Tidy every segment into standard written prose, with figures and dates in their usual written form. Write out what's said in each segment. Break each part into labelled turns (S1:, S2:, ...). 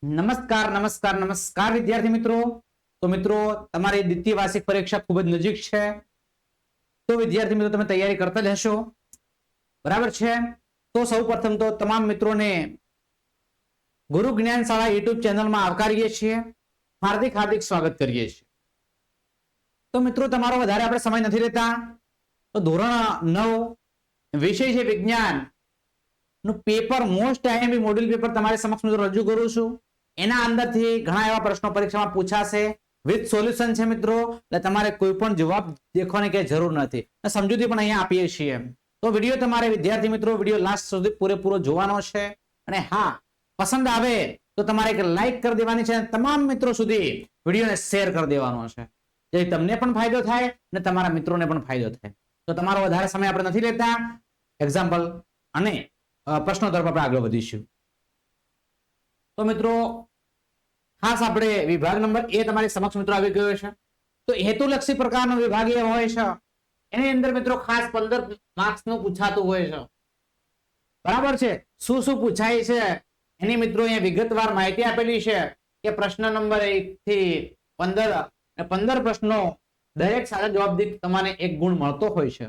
S1: નમસ્કાર નમસ્કાર નમસ્કાર વિદ્યાર્થી મિત્રો. તો મિત્રો, તમારી દ્વિતીય વાર્ષિક પરીક્ષા ખૂબ જ નજીક છે. તો વિદ્યાર્થી મિત્રો, તમે તૈયારી કરતા જ હશો, બરાબર છે? તો સૌપ્રથમ તો તમામ મિત્રોને ગુરુ જ્ઞાન શાળા યુટ્યુબ ચેનલમાં આવકારીએ છીએ, હાર્દિક હાર્દિક સ્વાગત કરીએ છીએ. તો મિત્રો, તમારો વધારે આપણે સમય નથી લેતા, તો ધોરણ 9 વિષય છે વિજ્ઞાન નું paper, most IMP module paper તમારી સમક્ષ મિત્રો રજૂ કરું છું. એના અંદરથી ઘણા એવા પ્રશ્નો પરીક્ષામાં પૂછાશે વિથ સોલ્યુશન છે મિત્રો, એટલે તમારે કોઈ પણ જવાબ દેખવાની કઈ જરૂર નથી, સમજૂતી પણ અહીંયા આપીએ છીએ. તો વિડીયો તમારે વિદ્યાર્થી મિત્રો વિડીયો લાસ્ટ સુધી પૂરેપૂરો જોવાનો છે, અને હા, પસંદ આવે તો તમારે એક લાઈક કરી દેવાની છે, તમામ મિત્રો સુધી વિડીયોને શેર કરી દેવાનો છે, જેથી તમને પણ ફાયદો થાય અને તમારા મિત્રોને પણ ફાયદો થાય. તો તમારો વધારે સમય આપણે નથી લેતા, એક્ઝામ્પલ અને પ્રશ્નો તરફ આપણે આગળ વધીશું. તો મિત્રો, ખાસ આપણે વિભાગ નંબર એ તમારી સમક્ષ મિત્રો આવી ગયો છે. તો હેતુલક્ષી પ્રકારનો વિભાગ એ હોય છે, એની અંદર મિત્રો ખાસ 15 માર્ક્સ નું પૂછાતું હોય છે, બરાબર છે? શું શું પૂછાય છે એની મિત્રો અહીંયા વિગતવાર માહિતી આપેલી છે કે પ્રશ્ન નંબર 1 થી 15 પ્રશ્નો દરેક સાચા જવાબથી તમારે 1 ગુણ મળતો હોય છે.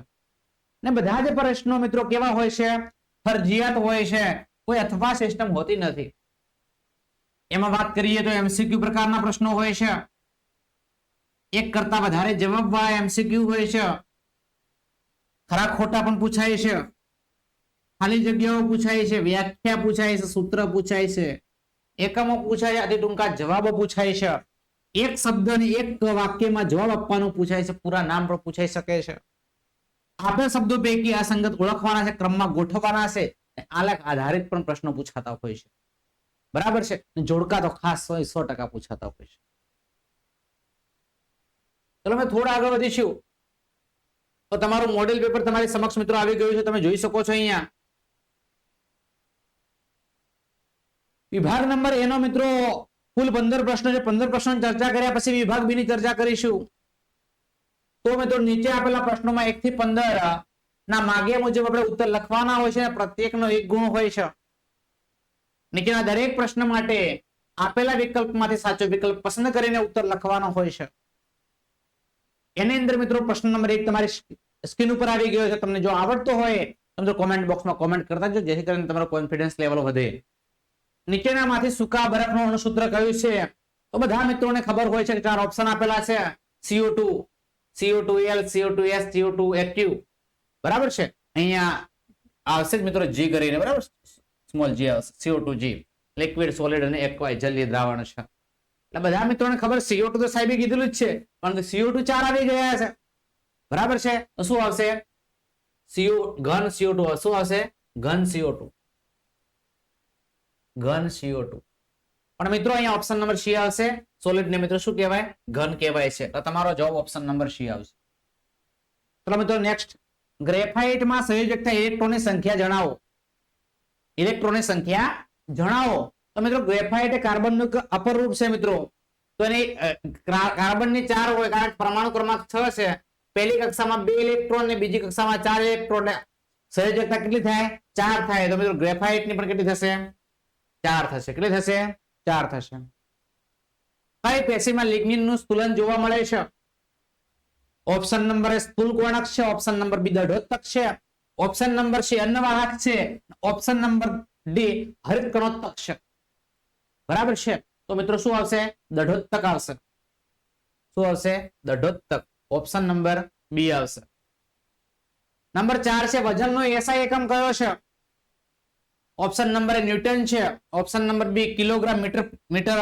S1: ને બધા જ પ્રશ્નો મિત્રો કેવા હોય છે? ફરજિયાત હોય છે, કોઈ અથવા સિસ્ટમ હોતી નથી. એમાં વાત કરીએ તો એમસીક્યુ પ્રકારના પ્રશ્નો હોય છે, એક કરતા વધારે જવાબવાળા એમસીક્યુ હોય છે, ખરા ખોટા પણ પૂછાય છે, ખાલી જગ્યાઓ પૂછાય છે, વ્યાખ્યા પૂછાય છે, સૂત્ર પૂછાય છે, એકમો પૂછાય છે, અતિ ટૂંકા જવાબો પૂછાય છે, એક શબ્દની એક વાક્યમાં જવાબ આપવાનું પૂછાય છે, પૂરા નામ પણ પૂછાઈ શકે છે. આપેલ શબ્દો પૈકી અસંગત ઓળખવાના છે, ક્રમમાં ગોઠવવાના છે, આલેખ આધારિત પણ પ્રશ્નો પૂછાતા હોય છે, બરાબર છે? જોડકા તો ખાસ 100% પૂછાતા હોય છે. ચલો અમે થોડા આગળ વધીશું. તો તમારું મોડેલ પેપર તમારી સમક્ષ મિત્રો આવી ગયું છે, તમે જોઈ શકો છો અહીંયા. વિભાગ નંબર એનો મિત્રો કુલ 15 પ્રશ્નો છે. 15 પ્રશ્નો ચર્ચા કર્યા પછી વિભાગ બી ની ચર્ચા કરીશું. તો મિત્રો, નીચે આપેલા પ્રશ્નોમાં 1 થી 15 ના માગ્યા મુજબ આપણે ઉત્તર લખવાના હોય છે, પ્રત્યેકનો 1 ગુણ હોય છે. નીચેના દરેક પ્રશ્ન માટે આપેલા વિકલ્પમાંથી સાચો વિકલ્પ પસંદ કરીને ઉત્તર લખવાનો હોય છે. એની અંદર મિત્રો પ્રશ્ન નંબર 1 તમારી સ્ક્રીન ઉપર આવી ગયો છે. તમને જો આવડતો હોય તો કોમેન્ટ બોક્સમાં કોમેન્ટ કરતા જજો, જેથી કરીને તમારો કોન્ફિડન્સ લેવલ વધે. નીચેનામાંથી સૂકા બરફનું અણુસૂત્ર કયું છે? તો બધા મિત્રોને ખબર હોય છે કે 4 ઓપ્શન આપેલા છે: CO2, CO2L, CO2S, CO2Aq. બરાબર છે? અહીંયા આવશે જ મિત્રો G કરીને, બરાબર? સ્મોલ g આવશે, CO2G, લિક્વિડ, સોલિડ અને એક્વાય જલીય દ્રાવણ છે. એટલે બધા મિત્રોને ખબર CO2 તો સાહેબે કીધેલું જ છે, પરંતુ CO2 4 આવી ગયા છે, બરાબર છે? તો શું આવશે? ઘન CO2. શું આવશે? ઘન CO2. ઘન CO2. પણ મિત્રો અહીંયા ઓપ્શન નંબર C આવશે. સોલિડ ને મિત્રો શું કહેવાય? ઘન કહેવાય છે. તો તમારો જવાબ ઓપ્શન નંબર C આવશે. ચલો મિત્રો, નેક્સ્ટ. ગ્રેફાઇટમાં સંયોજકતા ઇલેક્ટ્રોનની સંખ્યા જણાવો. ઇલેક્ટ્રોનની સંખ્યા જણાવો. તો મિત્રો, ગ્રેફાઇટ એ કાર્બનનું અપર રૂપ છે મિત્રો. તો એની કાર્બનની 4 હોય, કારણ કે પરમાણુ ક્રમાંક 6 છે. પહેલી કક્ષામાં 2 ઇલેક્ટ્રોન ને બીજી કક્ષામાં 4 ઇલેક્ટ્રોન. સંયોજકતા કેટલી થાય? 4 થાય. તો મિત્રો ગ્રેફાઇટની પણ કેટલી થશે? 4 થશે. કેટલી થશે? 4 થશે. કઈ પેશીમાં લિગ્નિનનું સ્થૂલન જોવા મળે છે? ઓપ્શન નંબર A સ્થૂલ કોણક છે, ઓપ્શન નંબર B દઢોત્તક છે, ઓપ્શન નંબર C અન્નવાહક છે, ઓપ્શન નંબર D હરિત કણોત્તક છે. બરાબર છે? તો મિત્રો શું આવશે? દઢોત્તક આવશે. શું આવશે? દઢોત્તક. ઓપ્શન નંબર B આવશે. નંબર 4 છે વજનનો SI એકમ કયો છે? ઓપ્શન નંબર A ન્યૂટન છે, option number B kilogram metre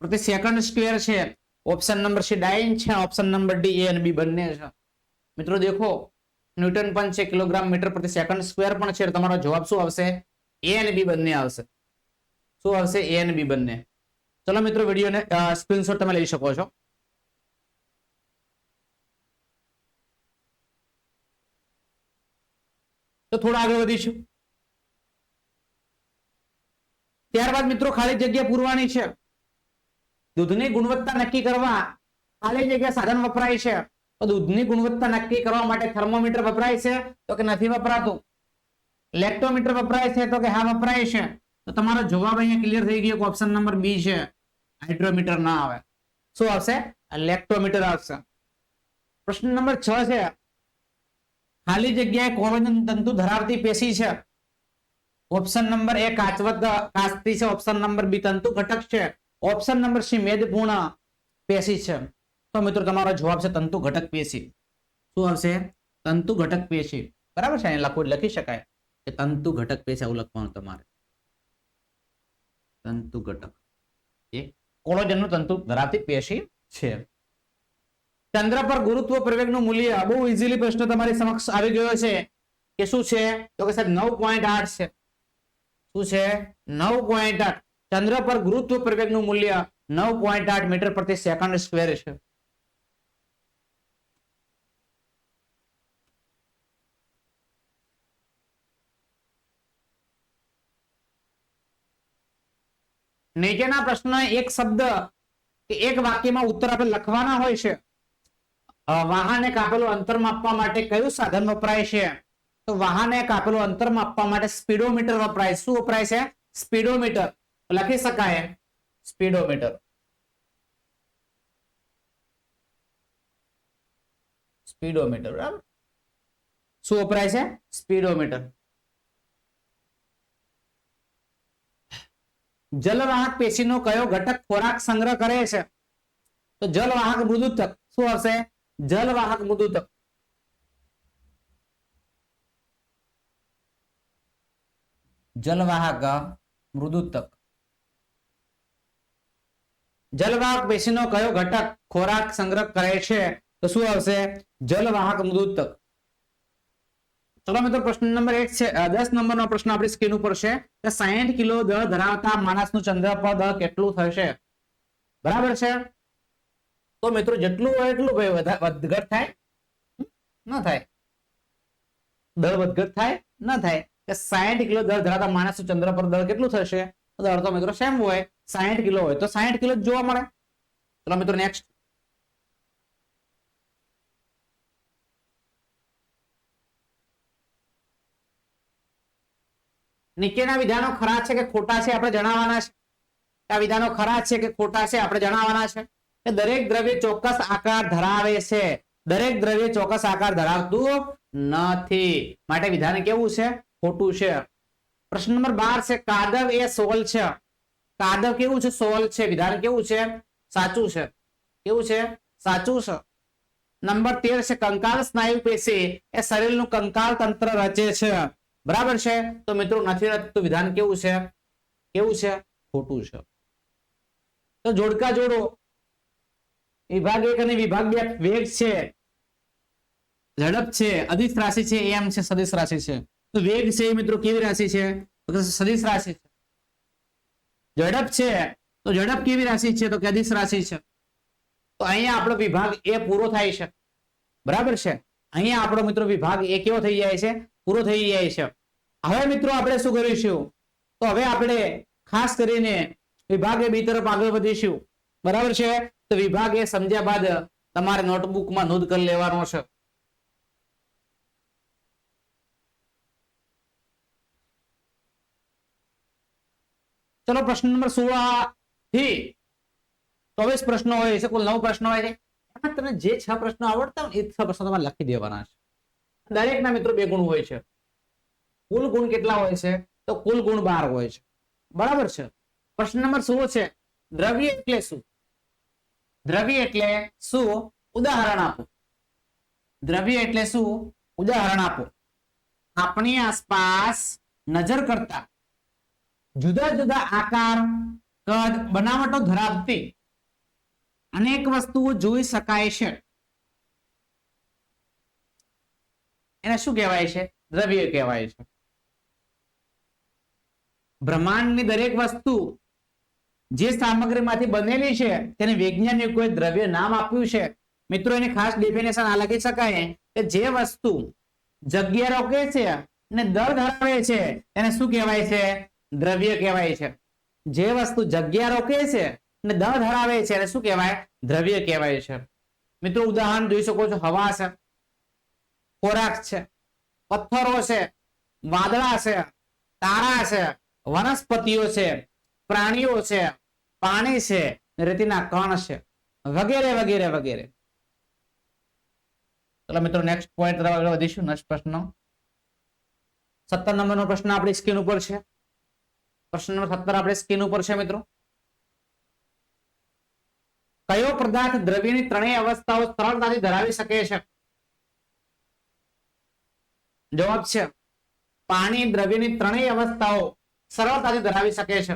S1: પ્રતિ સેકન્ડ સ્ક્વેર છે, ઓપ્શન નંબર C ડાઇન છે, ઓપ્શન નંબર D A અને B બંને છે. મિત્રો દેખો, ન્યૂટન પણ છે, કિલોગ્રામ મીટર પ્રતિ સેકન્ડ સ્ક્વેર પણ છે. તમારો જવાબ શું આવશે? A અને B બંને આવશે. શું આવશે? A અને B બંને. ચલો મિત્રો, વિડીયોને સ્ક્રીનશોટ તમે લઈ શકો છો. તો થોડા આગળ વધીશું. ત્યારબાદ મિત્રો ખાલી જગ્યા પૂરવાની છે. દૂધની ગુણવત્તા નક્કી કરવા ખાલી જગ્યા સાધન વપરાય છે. તો દૂધની ગુણવત્તા નક્કી કરવા માટે થર્મોમીટર વપરાય છે તો કે નથી વપરાતું? લેક્ટોમીટર વપરાય છે તો કે હા વપરાય છે. તો તમારો જવાબ અહીંયા ક્લિયર થઈ ગયો કે ઓપ્શન નંબર બી છે, હાઇડ્રોમીટર ના આવે. શું આવશે? લેક્ટોમીટર આવશે. પ્રશ્ન નંબર 6 છે, ખાલી જગ્યાએ કોલેજન તંતુ ધરાવતી પેશી છે. ઓપ્શન નંબર એ કાચથી છે, ઓપ્શન નંબર બી તંતુ ઘટક છે, ઓપ્શન નંબર સી મેદપૂર્ણ પેશી છે. તો મિત્રો તમારો જવાબ છે તંતુ ઘટક પેશી. શું આવશે? તંતુ ઘટક પેશી. બરાબર છે, લખી શકાય કે તંતુ ઘટક પેશી, આવું લખવાનું તમારે. તંતુ ઘટક એ કોલેજનનું તંતુ ધરાવતી પેશી છે. ચંદ્ર પર ગુરુત્વ પ્રવેગનું મૂલ્ય, બહુ ઇઝીલી પ્રશ્ન તમારી સમક્ષ આવી ગયો છે કે શું છે? તો કે સાહેબ 9.8 છે. શું છે? 9.8. ચંદ્ર પર ગુરુત્વ પ્રવેગનું મૂલ્ય 9.8 મીટર પ્રતિ સેકન્ડ સ્ક્વેર છે. નીચેના પ્રશ્ન એક શબ્દ કે એક વાક્યમાં ઉત્તર આપણે લખવાના હોય છે. વાહને કાપેલું અંતર માપવા માટે કયું સાધન વપરાય છે? તો વાહને કાપેલું અંતર માપવા માટે સ્પીડોમીટર વપરાય. શું વપરાય છે? સ્પીડોમીટર. લખી શકાય સ્પીડોમીટર. સ્પીડોમીટર. બરાબર. શું વપરાય છે? સ્પીડોમીટર. જલવાહક પેશીનો કયો ઘટક ખોરાક સંગ્રહ કરે છે? તો જલવાહક મૃદુતક. શું આવશે? જલવાહક મૃદુતક. જલવાહક મૃદુતક. જલવાહક પેશીનો કયો ઘટક ખોરાક સંગ્રહ કરે છે? તો શું આવશે? જલવાહક મૃદુતક. ચલો મિત્રો, પ્રશ્ન નંબર 1 છે, 10 નંબરનો પ્રશ્ન આપણી સ્ક્રીન ઉપર છે કે 60 કિલો દળ ધરાવતા માણસનું ચંદ્ર પર દળ કેટલું થશે? બરાબર છે. તો મિત્રો જેટલું હોય એટલું ભાઈ વધઘટ થાય ન થાય? દળ વધઘટ થાય ન થાય? કે 60 કિલો દળ ધરાવતા માણસનું ચંદ્ર પર દળ કેટલું થશે? દળ તો મિત્રો સેમ હોય, 60 કિલો હોય તો 60 કિલો જોવા મળે. ચલો મિત્રો નેક્સ્ટ. નીચેના વિધાનો ખરા છે કે ખોટા છે આપણે જણાવવાના છે. આ વિધાનો ખરા છે કે ખોટા છે આપણે જણાવવાના છે. કે દરેક દ્રવ્ય ચોક્કસ આકાર ધરાવે છે. દરેક દ્રવ્ય ચોક્કસ આકાર ધરાવતું નથી. માટે વિધાન કેવું છે? ખોટું છે. પ્રશ્ન નંબર 12 છે, કાદવ એ સોલ છે. કાદવ કેવું છે? સોલ છે. વિધાન કેવું છે? સાચું છે. કેવું છે? સાચું છે. નંબર 13 છે, કંકાલ સ્નાયુ પેશી એ શરીરનું કંકાલ તંત્ર રચે છે. બરાબર છે. તો મિત્રો નથી રચતું. વિધાન કેવું છે? કેવું છે? ખોટું છે. તો જોડકા જોડો. વિભાગ 1 અને વિભાગ 2 વેગ છે, ઝડપ છે, અદિશ રાશિ છે, એમ છે, સદિશ રાશિ છે. તો વેગ છે મિત્રો કેવી રાશિ છે? તો સદિશ રાશિ છે. ઝડપ છે તો ઝડપ કેવી રાશિ છે? તો અદિશ રાશિ છે. તો અહીંયા આપણો વિભાગ એ પૂરો થાય છે. બરાબર છે. અહીંયા આપણો મિત્રો વિભાગ એ કેવો થઈ જાય છે? પૂરો થઈ જાય છે. હવે મિત્રો આપણે શું કરીશું? તો હવે આપણે ખાસ કરીને વિભાગ એ બી તરફ આગળ વધીશું. બરાબર છે. તો વિભાગ એ સમજ્યા બાદ તમારે નોટબુકમાં નોંધ કરી લેવાનો છે. ચલો પ્રશ્ન નંબર 16 થી 24 પ્રશ્નો હોય છે. કુલ 9 પ્રશ્નો હોય છે. એમાં તમને જે 6 પ્રશ્નો આવડતા હોય એ 6 પ્રશ્નો તમારે લખી દેવાના છે. દરેકના મિત્રો 2 ગુણ હોય છે. કુલ ગુણ કેટલા હોય છે? તો કુલ ગુણ 12 હોય છે. બરાબર છે. પ્રશ્ન નંબર 16 છે, દ્રવ્ય એટલે શું? દ્રવ્ય એટલે શું? ઉદાહરણ આપો. દ્રવ્ય એટલે શું? ઉદાહરણ આપો. આપણી આસપાસ નજર કરતા જુદા જુદા આકાર, કદ, બનાવટો ધરાવતી અનેક વસ્તુઓ જોઈ શકાય છે. એને શું કહેવાય છે? દ્રવ્ય કહેવાય છે. બ્રહ્માંડની દરેક વસ્તુ જે સામગ્રીમાંથી બનેલી છે તેને વૈજ્ઞાનિકોએ દ્રવ્ય નામ આપ્યું છે. મિત્રો એની ખાસ ડેફિનેશન આ લખી શકાય કે જે વસ્તુ જગ્યા રોકે છે અને દળ ધરાવે છે એને શું કહેવાય છે? દ્રવ્ય કહેવાય છે. જે વસ્તુ જગ્યા રોકે છે અને દળ ધરાવે છે એને શું કહેવાય? દ્રવ્ય કહેવાય છે. મિત્રો ઉદાહરણ જોઈ શકો છો. હવા છે, ખોરાક છે, પથ્થરો છે, વાદળા છે, તારા છે, વનસ્પતિઓ છે, પ્રાણીઓ છે, પાણી છે, રેતીના કણ છે, વગેરે વગેરે વગેરે. ચલો મિત્રો નેક્સ્ટ પોઈન્ટ તરફ આગળ વધીશું. નેક્સ્ટ પ્રશ્ન 17 નંબરનો પ્રશ્ન આપણી સ્ક્રીન ઉપર છે. પ્રશ્ન નંબર 17 આપણે સ્ક્રીન ઉપર છે મિત્રો. કયો પદાર્થ દ્રવ્યની ત્રણેય અવસ્થાઓ સરળતાથી ધરાવી શકે છે? જવાબ છે પાણી દ્રવ્યની ત્રણેય અવસ્થાઓ સરળતાથી ધરાવી શકે છે.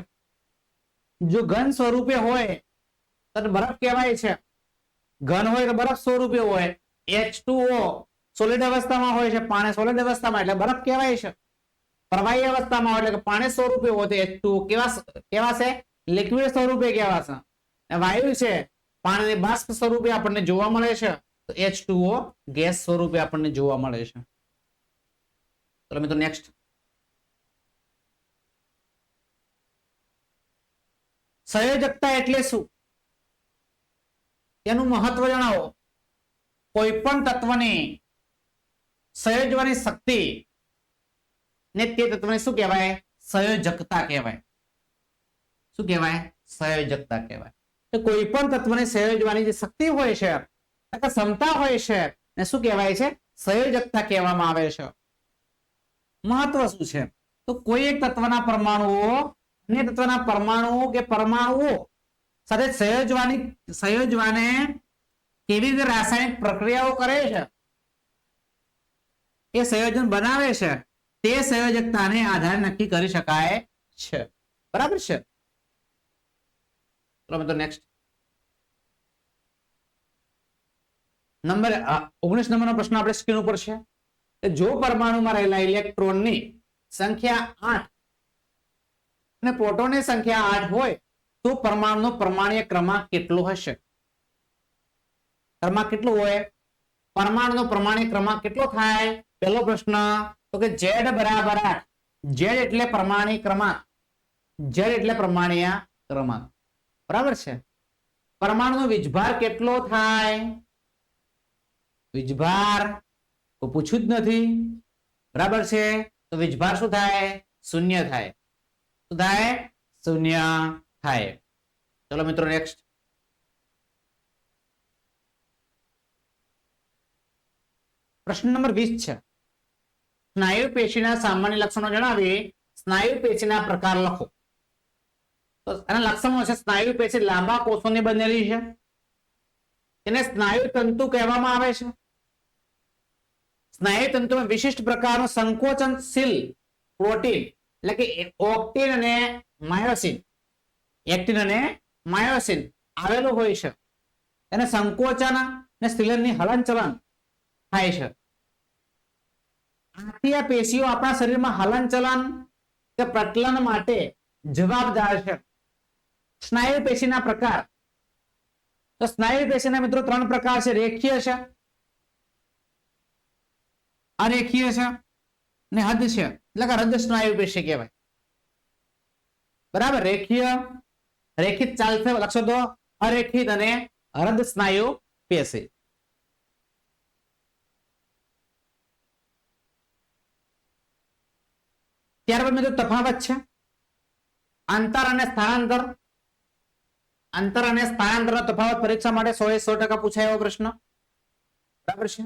S1: જો ઘન સ્વરૂપે હોય તો બરફ કહેવાય છે. ઘન હોય તો બરફ સ્વરૂપે હોય. H2O સોલિડ અવસ્થામાં હોય છે, પાણી સોલિડ અવસ્થામાં એટલે બરફ કહેવાય છે. પ્રવાહી અવસ્થામાં હોય એટલે કે પાણી સ્વરૂપે હોય તો H2O કેવાશે? લિક્વિડ સ્વરૂપે કહેવાશે. વાયુ છે પાણીની બાષ્પ સ્વરૂપે આપણને જોવા મળે છે તો H2O ગેસ સ્વરૂપે આપણને જોવા મળે છે. ચલો મિત્રો નેક્સ્ટ. સંયોજકતા એટલે શું? એનું મહત્વ જણાવો. કોઈ પણ તત્વની સંયોજવાની શક્તિ ને તે તત્વને શું કહેવાય? સંયોજકતા કહેવાય. શું કહેવાય? સંયોજકતા કહેવાય. તો કોઈ પણ તત્વને સંયોજવાની જે શક્તિ હોય છે, ક્ષમતા હોય છે, ને શું કહેવાય છે? સંયોજકતા કહેવામાં આવે છે. મહત્વ શું છે? તો કોઈ એક તત્વના પરમાણુઓ અન્ય તત્વના પરમાણુઓ કે પરમાણુઓ સાથે સંયોજવાને કેવી રીતે રાસાયણિક પ્રક્રિયાઓ કરે છે, એ સંયોજન બનાવે છે, તે સંયોજકતાને આધારે નક્કી કરી શકાય છે. બરાબર છે? ચલો મિત્રો નેક્સ્ટ. નંબર 19 નંબરનો પ્રશ્ન આપણે સ્ક્રીન ઉપર છે. જો પરમાણુમાં રહેલા ઇલેક્ટ્રોનની સંખ્યા 8 અને પ્રોટોનની સંખ્યા 8 હોય તો પરમાણુનો પરમાણ્વીય ક્રમાંક કેટલો હશે? ક્રમાંક કેટલો હોય? પરમાણુનો પરમાણ્વીય ક્રમાંક કેટલો થાય? પહેલો પ્રશ્ન તો કે Z બરાબર 8. Z એટલે પરમાણ્વીય ક્રમાંક. Z એટલે પરમાણ્વીય ક્રમાંક. બરાબર છે? પરમાણુનો વીજભાર કેટલો થાય? વીજભાર તો પૂછ્યું જ નથી. બરાબર છે? તો વીજભાર શું થાય? શૂન્ય થાય. શું થાય? શૂન્ય થાય. ચલો મિત્રો નેક્સ્ટ. પ્રશ્ન નંબર 20 છે. સ્નાયુ પેશીના સામાન્ય લક્ષણો જણાવી સ્નાયુ પેશીના પ્રકાર લખો. તો આના લક્ષણો છે. સ્નાયુ પેશી લાંબા કોષોની બનેલી છે. તેને સ્નાયુ તંતુ કહેવામાં આવે છે. સ્નાયુ તંતુમાં વિશિષ્ટ પ્રકારનું સંકોચનશીલ પ્રોટીન એટલે કે ઓક્ટિન અને માયોસિન, એક્ટિન અને માયોસિન આવેલું હોય છે. એને સંકોચન અને શીલનની હલનચલન થાય છે. આથી આ પેશીઓ આપણા શરીરમાં હલનચલન કે પ્રચલન માટે જવાબદાર છે. સ્નાયુ પેશીના પ્રકાર. તો સ્નાયુ પેશીના મિત્રો 3 પ્રકાર છે. રેખીય છે, અરેખીય છે અને હદ છે. એટલે કે હૃદ સ્નાયુ પેશી કહેવાય. બરાબર? રેખીય, રેખિત ચાલશે લખશો તો અરેખિત અને હૃદ સ્નાયુ પેશી. ત્યારબાદ મિત્રો તફાવત છે. અંતર અને સ્થાનાંતર. અંતર અને સ્થાનાંતરનો તફાવત પરીક્ષા માટે 100% પૂછાય એવો પ્રશ્ન. બરાબર છે?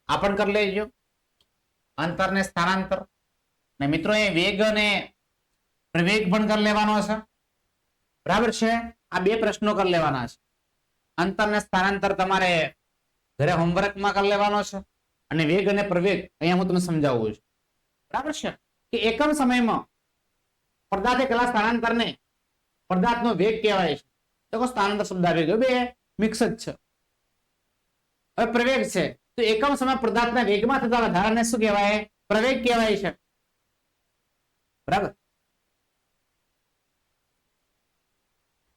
S1: આ પણ કરી લેજો. અંતર ને સ્થાનાંતર. ને મિત્રો એ વેગ અને પ્રવેગ પણ કરી લેવાનો છે. બરાબર છે? આ 2 પ્રશ્નો કરી લેવાના છે. અંતર ને સ્થાનાંતર તમારે ઘરે હોમવર્કમાં કરી લેવાનો છે અને વેગ અને પ્રવેગ અહીંયા હું તમને સમજાવું છું. બરાબર છે? કે એકમ સમયમાં પદાર્થે કરેલા સ્થાનાંતરને પદાર્થનો વેગ કહેવાય છે. તો સ્થાનાંતર શબ્દ વેગ બે મિક્સ જ છે. હવે પ્રવેગ છે તો એકમ સમય પદાર્થના વેગમાં થતા વધારાને શું કહેવાય? પ્રવેગ કહેવાય છે. બરાબર?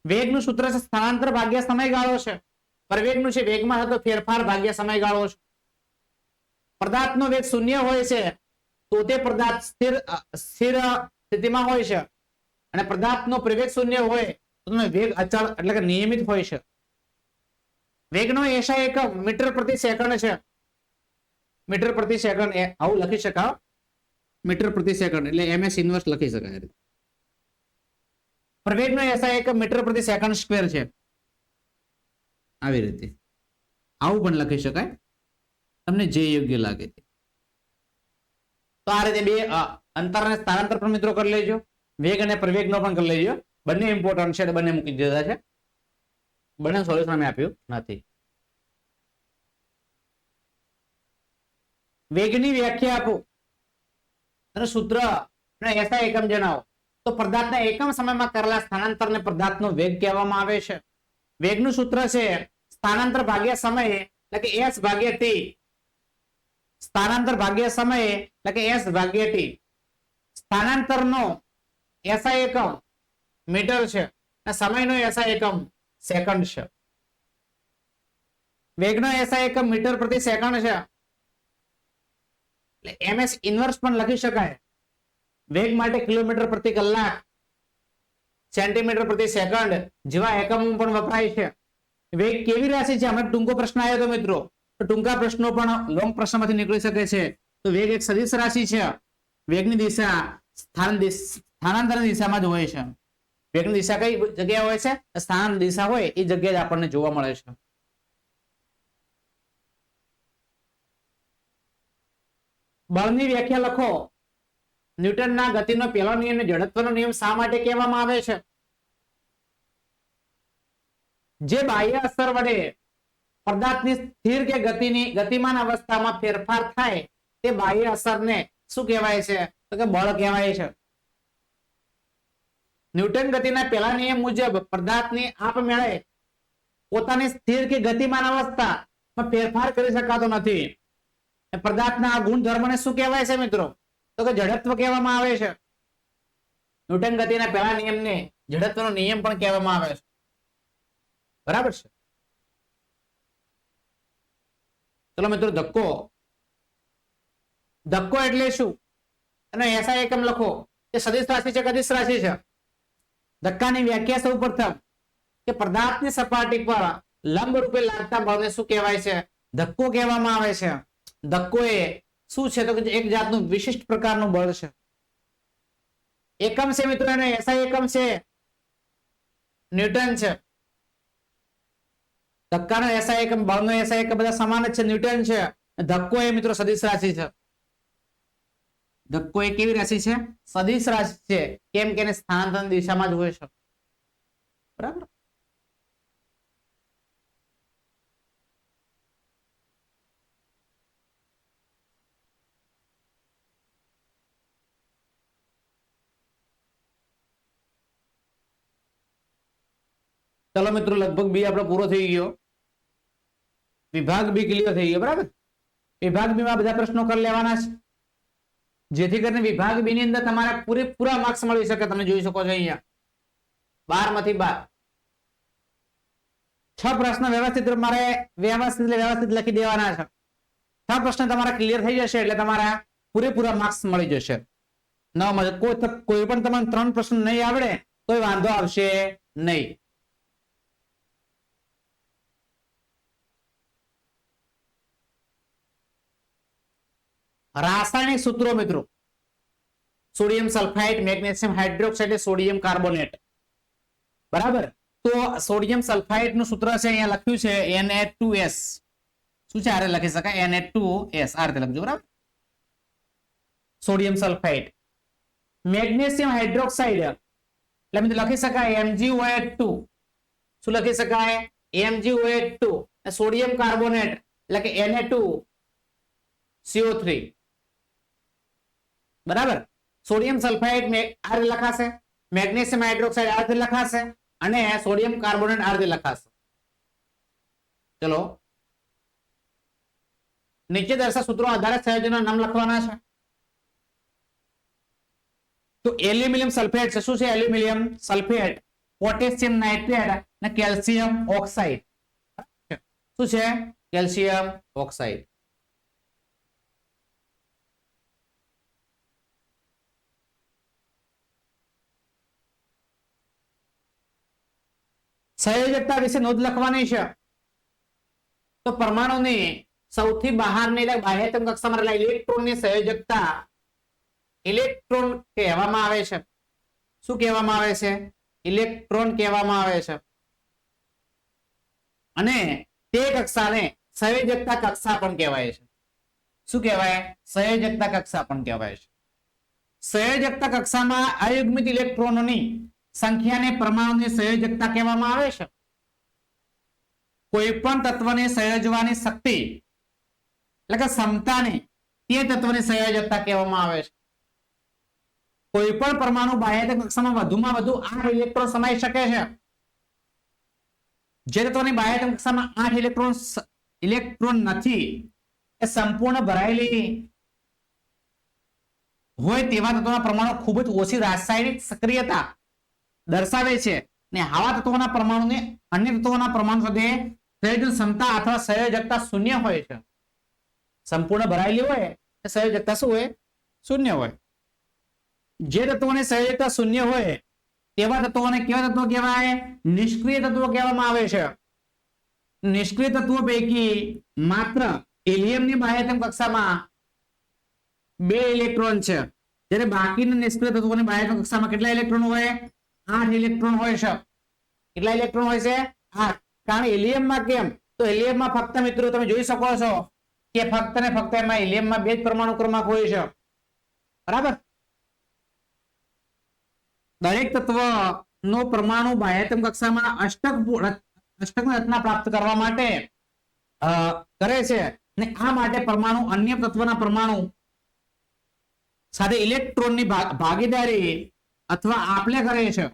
S1: વેગનું સૂત્ર છે સ્થાનાંતર ભાગ્યા સમયગાળો છે. પ્રવેગનું છે વેગમાં થતો ફેરફાર ભાગ્યા સમયગાળો છે. પદાર્થનો વેગ 0 હોય છે તો તે પદાર્થ સ્થિર સ્થિતિમાં હોય છે અને પદાર્થનો પ્રવેગ 0 હોય તો વેગ અચળ એટલે કે નિયમિત હોય છે. વેગનો એસઆઈ એકમ મીટર પ્રતિ સેકન્ડ છે. મીટર પ્રતિ સેકન્ડ આવું લખી શકાય. મીટર પ્રતિ સેકન્ડ એટલે એમએસ ઇન્વર્સ લખી શકાય. પ્રવેગનો એસઆઈ એકમ મીટર પ્રતિ સેકન્ડ સ્ક્વેર છે. આવી રીતે આવું પણ લખી શકાય, તમને જે યોગ્ય લાગે. તો આ રીતે બે અંતર અને સ્થાનાંતર પણ મિત્રો કરી લેજો, વેગ અને પ્રવેગનો પણ કરી લેજો. બંને ઇમ્પોર્ટન્ટ છે, બંને મૂકી દીધા છે. બંને સોલ્યુશન અમે આપ્યું નથી. વેગની વ્યાખ્યા આપો અને સૂત્ર અને એસઆઈ એકમ જણાવો. તો પદાર્થના એકમ સમયમાં કરેલા સ્થાનાંતરને પદાર્થનો વેગ કહેવામાં આવે છે. વેગનું સૂત્ર છે સ્થાનાંતર ભાગ્યા સમય એટલે કે s ભાગ્યા t. સ્થાનાંતર ભાગ્યા સમય એટલે કે s ભાગ્યા t. સ્થાનાંતરનો એસઆઈ એકમ મીટર છે અને સમયનો એસઆઈ એકમ સેકન્ડ છે. વેગનો એસઆઈ એકમ મીટર પ્રતિ સેકન્ડ છે એટલે એમએસ ઇન્વર્સ પણ લખી શકાય. વેગ માટે કિલોમીટર પ્રતિ કલાક, સેન્ટીમીટર પ્રતિ સેકન્ડ જેવા એકમો પણ વપરાય છે. વેગ કેવી રાશિ છે? હમણાં ટૂંકો પ્રશ્ન આવ્યો હતો મિત્રો, તો ટૂંકા પ્રશ્નો પણ લોંગ પ્રશ્નમાંથી નીકળી શકે છે. તો વેગ એક સદિશ રાશિ છે. વેગની દિશા સ્થાનાંતરની દિશામાં જ હોય છે. વેગની દિશા કઈ જગ્યાએ હોય છે? સ્થાન દિશા હોય એ જગ્યાએ જ આપણને જોવા મળે છે. બળની વ્યાખ્યા લખો. ન્યૂટનના ગતિનો પહેલો નિયમ જડત્વનો નિયમ શા માટે કહેવામાં આવે છે? જે બાહ્ય અસર વડે પદાર્થની સ્થિર કે ગતિમાન અવસ્થામાં ફેરફાર થાય તે બાહ્ય અસરને શું કહેવાય છે? તો કે બળ કહેવાય છે. ન્યૂટન ગતિના પહેલા નિયમ મુજબ પદાર્થની આપમેળે પોતાની સ્થિર કે ગતિમાન અવસ્થામાં ફેરફાર કરી શકાતો નથી. પદાર્થના આ ગુણધર્મને શું કહેવાય છે મિત્રો? તો કે જડત્વ કહેવામાં આવે છે. ન્યૂટન ગતિના પહેલા નિયમને જડત્વનો નિયમ પણ કહેવામાં આવે છે. બરાબર છે? ચલો મિત્રો, ધક્કો. ધક્કો એટલે શું? અને એસઆઈ એકમ લખો. તે સદિશ રાશિ છે કે અદિશ રાશિ છે? ધક્કાની વ્યાખ્યા સૌ પ્રથમ કે પદાર્થની સપાટી પર લંબ રૂપે લાગતા બળને શું કહેવાય છે? ધક્કો કહેવામાં આવે છે. ધક્કો એ શું છે? તો કે એક જાતનું વિશિષ્ટ પ્રકારનું બળ છે. એકમ છે મિત્રો, એનો એસઆઈ એકમ છે ન્યૂટન છે. ધક્કાનો એસઆઈ એકમ, બળનો એસઆઈ એકમ બધા સમાન જ છે, ન્યૂટન છે. ધક્કો એ મિત્રો સદિશ રાશિ છે. ધક્કો એ કેવી રાશિ છે? સદિશ રાશિ છે. કેમ કે એને સ્થાનાંતરની દિશામાં જ હોય છે. બરાબર. ચલો મિત્રો, લગભગ બી આપણો પૂરો થઈ ગયો. વિભાગ બી ક્લિયર થઈ ગયો. બરાબર. વિભાગ બી માં બધા પ્રશ્નો કરી લેવાના છે, જેથી કરીને વિભાગ બી ની અંદર તમારા પૂરેપૂરા માર્ક્સ મળી શકે. તમે જોઈ શકો છો અહીંયા 12 માંથી 12. 6 પ્રશ્ન વ્યવસ્થિત લખી દેવાના છે. 6 પ્રશ્ન તમારા ક્લિયર થઈ જશે એટલે તમારા પૂરેપૂરા માર્ક્સ મળી જશે. કોઈ પણ તમને 3 પ્રશ્ન નહીં આવડે કોઈ વાંધો આવશે નહીં. રાસાયણિક સૂત્રો મિત્રો: sodium sulphide, magnesium hydroxide, sodium carbonate. બરાબર. તો સોડિયમ સલ્ફાઇડ નું સૂત્ર છે અહીંયા લખ્યું છે Na2S. શું છે? આરે લખી શકાય Na2S. આ રીતે લખજો. બરાબર. Sodium sulphide. મેગ્નેશિયમ હાઇડ્રોક્સાઇડ એટલે મિત્રો લખી શકાય MgOH2. શું લખી શકાય? MgOH2. સોડિયમ કાર્બોનેટ એટલે કે Na2CO3. બરાબર. સોડિયમ સલ્ફાઇડ આ રીતે લખાશે, મેગ્નેશિયમ હાઇડ્રોક્સાઇડ આ રીતે લખાશે અને સોડિયમ કાર્બોનેટ આ રીતે લખાશે. ચલો, નીચે દર્શાવેલ સૂત્રો આધારિત સંયોજનોના નામ લખવાના છે. તો એલ્યુમિનિયમ સલ્ફેટ છે. શું છે? એલ્યુમિનિયમ સલ્ફેટ, પોટેશિયમ નાઇટ્રેટ અને કેલ્શિયમ ઓક્સાઇડ. શું છે? Calcium oxide. સંયોજકતા વિશે નોંધ લખવાની છે. તો પરમાણુની સૌથી બહારની એટલે બાહ્યતમ કક્ષામાં રહેલા ઇલેક્ટ્રોનની સંયોજકતા ઇલેક્ટ્રોન કહેવામાં આવે છે. શું કહેવામાં આવે છે? ઇલેક્ટ્રોન કહેવામાં આવે છે. અને તે કક્ષાને સંયોજકતા કક્ષા પણ કહેવાય છે. શું કહેવાય? સંયોજકતા કક્ષા પણ કહેવાય છે. સંયોજકતા કક્ષામાં અયુગ્મિત ઇલેક્ટ્રોનોની સંખ્યાને પરમાણુની સંયોજકતા કહેવામાં આવે છે. કોઈ પણ તત્વને સંયોજવાની શક્તિ એટલે કે ક્ષમતાને તે તત્વની સંયોજકતા કહેવામાં આવે છે. કોઈ પણ પરમાણુ બાહ્યતમ કક્ષામાં વધુમાં વધુ 8 ઇલેક્ટ્રોન સમાઈ શકે છે. જે તત્વની બાહ્યતમ કક્ષામાં 8 ઇલેક્ટ્રોન નથી એ સંપૂર્ણ ભરાયેલી હોય તેવા તત્વોના પરમાણુ ખૂબ જ ઓછી રાસાયણિક સક્રિયતા દર્શાવે છે ને આવા તત્વોના પરમાણુને અન્ય તત્વોના પરમાણુ સાથે સંયોજન ક્ષમતા અથવા સંયોજકતા શૂન્ય હોય છે. સંપૂર્ણ ભરાયેલી હોય એ સંયોજકતા શું હોય? શૂન્ય હોય. જે તત્વોની સંયોજકતા શૂન્ય હોય તેવા તત્વોને કેવા તત્વો કહેવાય? નિષ્ક્રિય તત્વો કહેવામાં આવે છે. નિષ્ક્રિય તત્વો પૈકી માત્ર હિલિયમની બાહ્યતમ કક્ષામાં 2 ઇલેક્ટ્રોન છે, જ્યારે બાકીના નિષ્ક્રિય તત્વોની બાહ્યતમ કક્ષામાં કેટલા ઇલેક્ટ્રોન હોય? 8 ઇલેક્ટ્રોન હોય છે. કેટલા ઇલેક્ટ્રોન હોય છે? 8. કારણ હિલિયમમાં કેમ? તો હિલિયમમાં ફક્ત મિત્રો તમે જોઈ શકો છો કે ફક્ત ને ફક્ત એમાં હિલિયમમાં 2 જ પરમાણુ ક્રમાંક હોય છે. બરાબર? દરેક તત્વનો પરમાણુ બાહ્યતમ કક્ષામાં અષ્ટકની રચના પ્રાપ્ત કરવા માટે કરે છે ને આ માટે પરમાણુ અન્ય તત્વના પરમાણુ સાથે ઇલેક્ટ્રોનની ભાગીદારી અથવા આપલે કરે છે.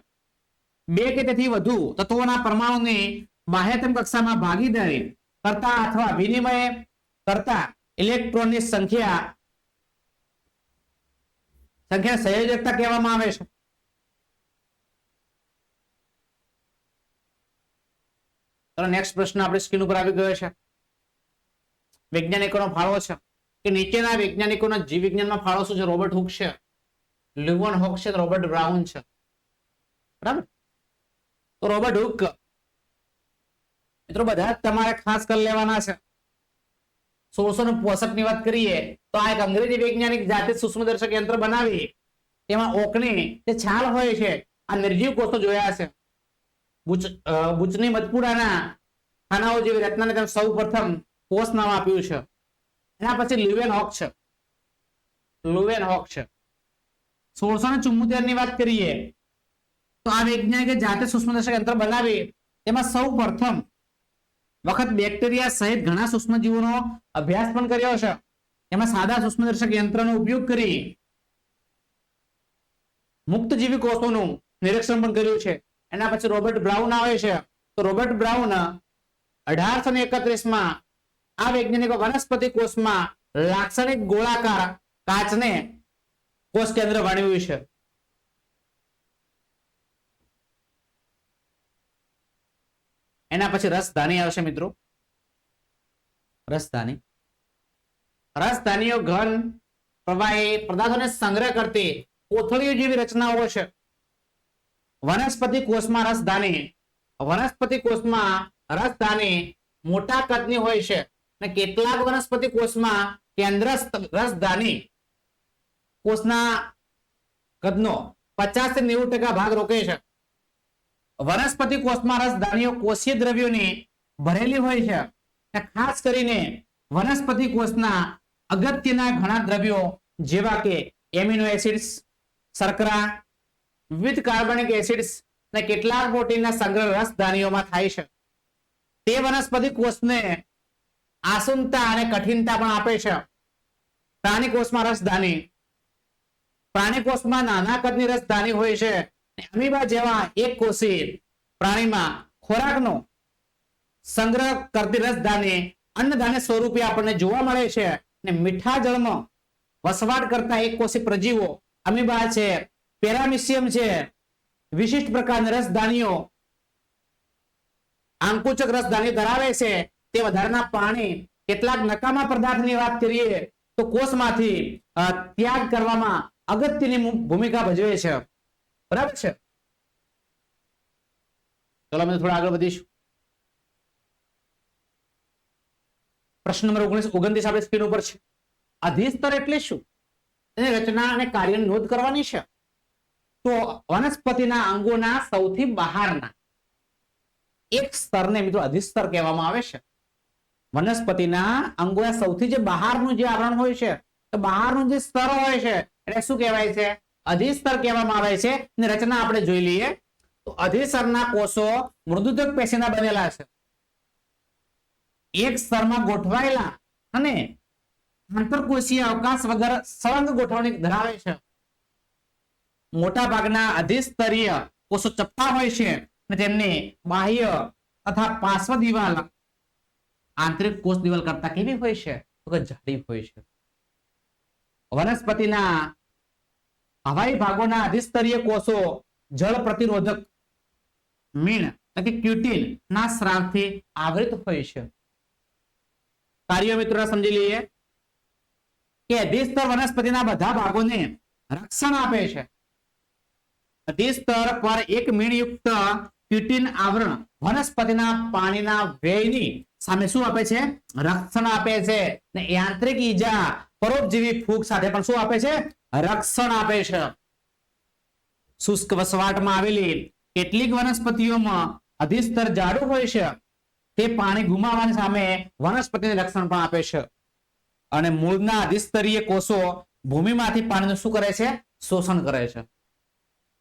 S1: 2 કે તેથી વધુ તત્વોના પરમાણુની બાહ્યતમ કક્ષામાં ભાગીદારી કરતા અથવા વિનિમય કરતા ઇલેક્ટ્રોનની સંખ્યા સંયોજકતા કહેવામાં આવે છે. ચલો નેક્સ્ટ પ્રશ્ન આપણે સ્ક્રીન ઉપર આવી ગયો છે. વૈજ્ઞાનિકોનો ફાળો છે કે નીચેના વૈજ્ઞાનિકોના જીવ વિજ્ઞાનમાં ફાળો શું છે? રોબર્ટ હુક છે, લ્યુવન હોક છે, રોબર્ટ બ્રાઉન છે. બરાબર? તો રોબર્ટ હુક મિત્રો બધા જ તમારે ખાસ કરી લેવાના છે. 1665 ની વાત કરીએ તો આ એક અંગ્રેજી વૈજ્ઞાનિક જાતે સૂક્ષ્મદર્શક યંત્ર બનાવી તેમાં ઓકની જે છાલ હોય છે આ નિર્જીવ કોષો જોયા છે. બુચની મધપુડાના ખાનાઓ જેવી રચનાને તેમ સૌ પ્રથમ કોષ નામ આપ્યું છે. એના પછી લ્યુવેન હોક છે. 1674 ની વાત કરીએ તો આ વૈજ્ઞાનિકે જાતે સૂક્ષ્મદર્શક યંત્ર બનાવી તેમાં સૌ પ્રથમ વખત બેક્ટેરિયા સહિત ઘણા સૂક્ષ્મજીવોનો અભ્યાસ પણ કર્યો છે. એમાં સાદા સૂક્ષ્મદર્શક યંત્રનો ઉપયોગ કરી મુક્તજીવી કોષોનું નિરીક્ષણ પણ કર્યું છે. એના પછી રોબર્ટ બ્રાઉન આવે છે. તો રોબર્ટ બ્રાઉન 1831 માં આ વૈજ્ઞાનિકો વનસ્પતિ કોષમાં લાક્ષણિક ગોળાકાર કાચને કોષ કેન્દ્ર વર્ણવ્યું છે. એના પછી રસધાની આવશે મિત્રો. રસધાનીઓ ઘન પ્રવાહી પદાર્થોને સંગ્રહ કરતી કોથળીઓ જેવી રચનાઓ છે. વનસ્પતિ કોષમાં રસધાની મોટા કદની હોય છે અને કેટલાક વનસ્પતિ કોષમાં કેન્દ્રસ્થ રસધાની કોષના કદનો 50 થી 90% ભાગ રોકે છે. વનસ્પતિ કોષમાં રસધાનીઓ કોષીય દ્રવ્યોની ભરેલી હોય છે. ખાસ કરીને વનસ્પતિ કોષના અગત્યના ઘણા દ્રવ્યો જેવા કે એમિનો એસિડ્સ, શર્કરા, વિવિધ કાર્બનિક એસિડ્સ અને કેટલાક પ્રોટીનના સંગ્રહ રસધાનીઓમાં થાય છે. તે વનસ્પતિ કોષને આસુનતા અને કઠિનતા પણ આપે છે. પ્રાણી કોષમાં રસધાની પ્રાણી કોષમાં નાના કદની રસધાની હોય છે. અમીબા જેવા એક કોષી પ્રાણીમાં ખોરાકનો સંગ્રહ કરતી રસધાની અન્નધાન્ય સ્વરૂપે આપણને જોવા મળે છે. અને મીઠા જળમાં વસવાટ કરતા એક કોષી પ્રજીવો અમીબા છે, પેરામિશિયમ છે. વિશિષ્ટ પ્રકારની રસધાનીઓ આંકુચક રસધાની ધરાવે છે. તે વધારાના પાણી કેટલાક નકામા પદાર્થની વાત કરીએ તો કોષમાંથી ત્યાગ કરવામાં અગત્યની ભૂમિકા ભજવે છે. બરાબર છે? ચલો અમે થોડા આગળ વધીશું. પ્રશ્ન નંબર 29 આપણે સ્ક્રીન ઉપર છે. અધિસ્તર એટલે શું? તેની રચના અને કાર્યની નોંધ કરવાની છે. તો વનસ્પતિના અંગોના સૌથી બહારના એક સ્તરને મિત્રો અધિસ્તર કહેવામાં આવે છે. વનસ્પતિના અંગોના સૌથી જે બહારનું જે આવરણ હોય છે, તો બહારનું જે સ્તર હોય છે એટલે શું કહેવાય છે? અધિસ્તર કહેવામાં આવે છે. અને રચના આપણે જોઈ લઈએ તો અધિસ્તરના કોષો મૃદુતક પેશીના બનેલા છે. એક સ્તરમાં ગોઠવાયેલા અને આંતરકોષીય અવકાશ વગર સળંગ ગોઠવણી ધરાવે છે. મોટા ભાગના અધિસ્તરીય કોષો ચપટા હોય છે અને તેમની બાહ્ય તથા પાર્શ્વ દિવાલ આંતરિક કોષ દિવાલ કરતા કેવી હોય છે? તો કે જાડી હોય છે. વનસ્પતિના હવાઈ ભાગોના અધિસ્તરીય કોષો જળ પ્રતિરોધક મીણ એટલે કે ક્યુટિન ના સ્રાવથી આવૃત હોય છે. કાર્યો મિત્રો સમજી લઈએ કે અધિસ્તર વનસ્પતિના બધા ભાગોને રક્ષણ આપે છે. અધિસ્તર પર એક મીણયુક્ત ક્યુટિન આવરણ વનસ્પતિના પાણીના વ્યયની સામે શું આપે છે? રક્ષણ આપે છે. ને યાંત્રિક ઈજા પરોપજીવી ફૂગ સાથે પણ શું આપે છે? રક્ષણ આપે છે. શુષ્ક વસવાટમાં આવેલી કેટલીક વનસ્પતિઓમાં અધિસ્તર જાડું હોય છે. તે પાણી ગુમાવવાની સામે વનસ્પતિને રક્ષણ પણ આપે છે. અને મૂળના અધિસ્તરીય કોષો ભૂમિમાંથી પાણીનું શું કરે છે? શોષણ કરે છે.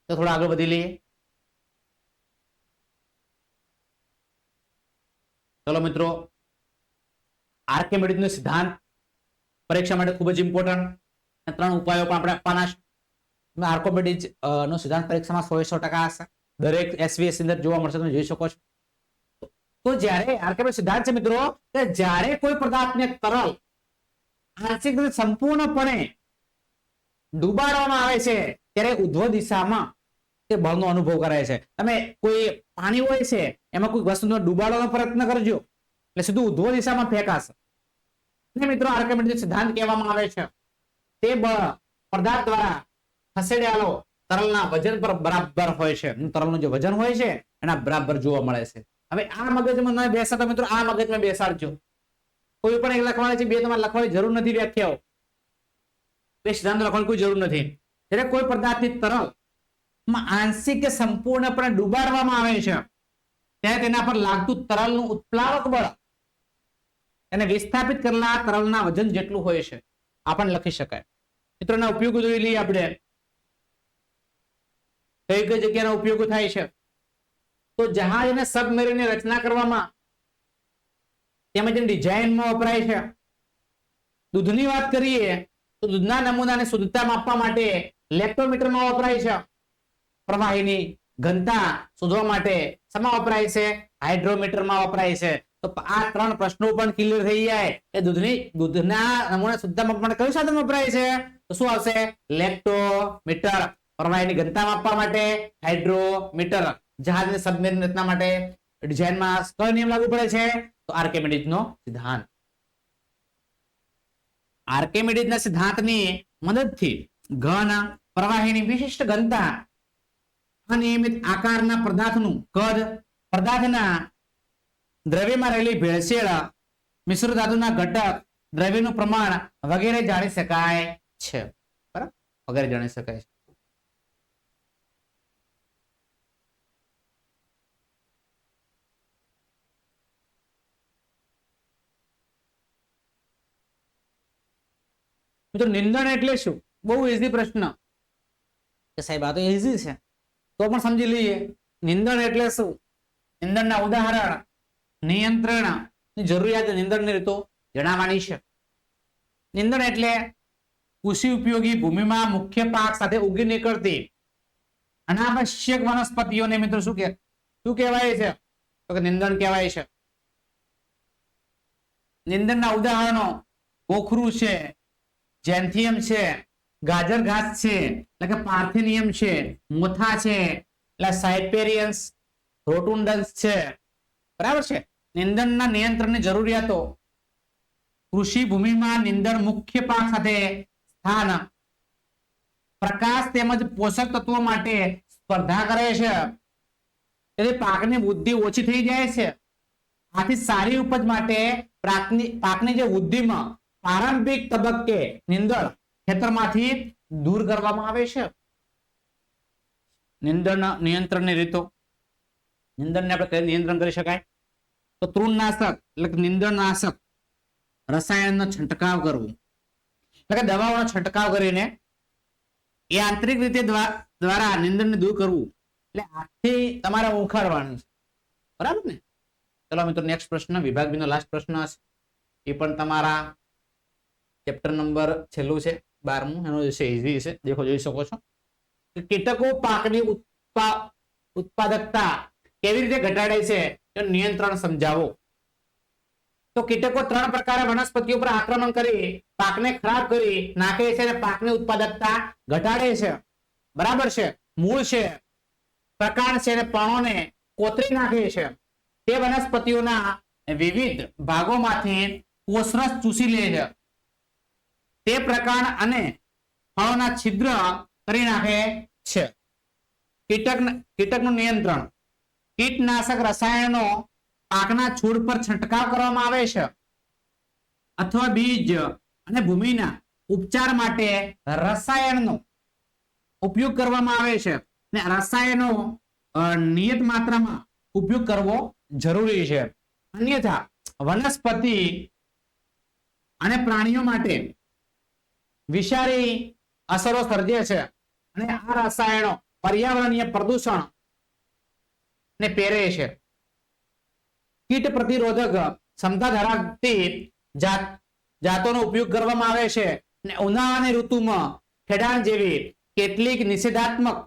S1: તો થોડા આગળ વધી લઈએ. ચલો મિત્રો, આર્કિમિડીઝનો સિદ્ધાંત પરીક્ષા માટે ખૂબ જ ઇમ્પોર્ટન્ટ. 3 ઉપાયો પણ આપણે આપવાના છે. આર્કિમિડીઝ નો સિદ્ધાંત પરીક્ષામાં 100% હશે. દરેક એસવીએસ અંદર જોવા મળશે, તમે જોઈ શકો છો. તો જ્યારે આર્કિમિડીઝ સિદ્ધાંત છે મિત્રો, કે જ્યારે કોઈ પદાર્થને તરલ આંશિક રીતે સંપૂર્ણપણે ડૂબાડવામાં આવે છે ત્યારે ઉધ્વ દિશામાં તે બળનો અનુભવ કરાય છે. તમે કોઈ પાણી હોય છે એમાં કોઈ વસ્તુને ડૂબાડવાનો પ્રયત્ન કરજો એટલે સીધું ઉધ્વ દિશામાં ફેંકાશે. મિત્રો આર્કિમિડીઝ સિદ્ધાંત કહેવામાં આવે છે તે બળ પદાર્થ દ્વારા ખસેડાયેલો તરલના વજન પર બરાબર હોય છે. તરલનું જે વજન હોય છે એના બરાબર જોવા મળે છે. હવે આ મગજમાં ન બેસાડો મિત્રો, આ મગજમાં બેસાડજો. કોઈ પણ એક લખવાની છે, બે તમારે લખવાની જરૂર નથી. વ્યાખ્યાઓ બે સિદ્ધાંત લખવાની કોઈ જરૂર નથી. જ્યારે કોઈ પદાર્થની તરલ આંશિક કે સંપૂર્ણપણે ડૂબાડવામાં આવે છે ત્યારે તેના પર લાગતું તરલનું ઉત્પ્લાવક બળ એને વિસ્થાપિત કરેલા તરલના વજન જેટલું હોય છે. આપણને લખી શકાય. મિત્રોના ઉપયોગો જોઈ લઈએ આપણે. કઈ કઈ જગ્યાના ઉપયોગો થાય છે? તો જહાજ અને સબમરીનની રચના કરવામાં તેમજ ડિઝાઇનમાં વપરાય છે. દૂધની વાત કરીએ તો દૂધના નમૂનાની શુદ્ધતા માપવા માટે લેક્ટોમીટરમાં વપરાય છે. પ્રવાહીની ઘનતા શોધવા માટે શેમાં વપરાય છે? હાઇડ્રોમીટરમાં વપરાય છે. તો આ 3 પ્રશ્નો પણ ક્લિયર થઈ જાય કે દૂધના નમૂના શુદ્ધતા માપવા માટે કયું સાધન વપરાય છે? તો શું આવશે? લેક્ટોમીટર. પ્રવાહીની ઘનતા માપવા માટે હાઇડ્રોમીટર. જહાજની સબમરીન રચના માટે ડિઝાઇનમાં કયો નિયમ લાગુ પડે છે? તો આર્કિમિડીઝનો સિદ્ધાંત. આર્કિમિડીઝના સિદ્ધાંતની મદદથી ઘન પ્રવાહીની વિશિષ્ટ ઘનતા, અનિયમિત આકારના પદાર્થનું કદ, પદાર્થના દ્રવ્યમાં રહેલી ભેળસેળ, મિશ્ર ધાતુના ઘટક, દ્રવ્યનું પ્રમાણ વગેરે જાણી શકાય છે. બરાબર, વગેરે જાણી શકાય છે. મિત્રો નિંદણ એટલે શું? બહુ ઇઝી પ્રશ્ન કે સાહેબ આ તો ઇઝી છે તો પણ સમજી લઈએ. નિંદણ એટલે શું? નિંદણના ઉદાહરણ, નિયંત્રણ ની જરૂરિયાત, નિંદણની રીતો જણાવવાની છે. નિંદણ એટલે કૃષિ ઉપયોગી ભૂમિમાં મુખ્ય પાક સાથે ઉગી નીકળતી અનાવશ્યક વનસ્પતિઓને મિત્રો શું કહેવાય છે? તો કે નિંદણ કહેવાય છે. નિંદણના ઉદાહરણો કોખરું છે, જેન્થિયમ છે, ગાજર ઘાસ છે એટલે કે પાર્થેનિયમ છે, મોથા છે એટલે સાયપેરિયન્સ, રોટુન્ડન્સ છે. બરાબર છે. નિંદણના નિયંત્રણની જરૂરિયાતો: કૃષિ ભૂમિમાં નિંદણ મુખ્ય પાક સાથે સ્થાન, પ્રકાશ તેમજ પોષક તત્વો માટે સ્પર્ધા કરે છે, તેથી પાકની વૃદ્ધિ ઓછી થઈ જાય છે. આથી સારી ઉપજ માટે પાકની જે વૃદ્ધિમાં પ્રારંભિક તબક્કે નીંદણ ખેતરમાંથી દૂર કરવામાં આવે છે. નીંદણના નિયંત્રણની રીતો. નીંદણને આપણે કઈ નિયંત્રણ કરી શકાય? તો તૃણનાશક એટલે કે નીંદણનાશક રસાયણનો છંટકાવ કરવો, એટલે કે દવાઓનો છંટકાવ કરીને એ આંતરિક રીતે દ્વારા નીંદણને દૂર કરવું, એટલે આથી તમારે ઉખાડવાનું છે. બરાબર ને? ચલો મિત્રો નેક્સ્ટ પ્રશ્ન, વિભાગ બી નો લાસ્ટ પ્રશ્ન હશે. એ પણ તમારા ચેપ્ટર નંબર છેલ્લું છે 12મું, એનો જે ઇઝી છે, દેખો જોઈ શકો છો. કીટકો પાકની ઉત્પાદકતા કેવી રીતે ઘટાડે છે તેનું નિયંત્રણ સમજાવો. તો કીટકો 3 પ્રકારે વનસ્પતિઓ પર આક્રમણ કરી પાકને ખરાબ કરી નાખે છે અને પાકની ઉત્પાદકતા ઘટાડે છે. બરાબર છે? મૂળ છે, પ્રકાંડ છે અને પર્ણોને કોતરી નાખે છે. તે વનસ્પતિઓના વિવિધ ભાગોમાંથી કોષરસ ચૂસી લે છે. તે પ્રકાંડ અને ફળોના છિદ્ર કરી નાખે છે. કીટકનું નિયંત્રણ. કીટનાશક રસાયણો પાકના છોડ પર છંટકાવ કરવામાં આવે છે અથવા બીજ અને ભૂમિના ઉપચાર માટે રસાયણનો ઉપયોગ કરવામાં આવે છે. અને રસાયણો નિયત માત્રામાં ઉપયોગ કરવો જરૂરી છે. અન્યથા વનસ્પતિ અને પ્રાણીઓ માટે વિષારી અસરો સર્જે છે અને આ રસાયણો પર્યાવરણીય પ્રદૂષણ ને પેરે છે. કીટ પ્રતિરોધક ક્ષમતા ધરાવતી જાતોનો ઉપયોગ કરવામાં આવે છે અને ઉનાળાની ઋતુમાં ખેડાણ જેવી કેટલીક નિષેધાત્મક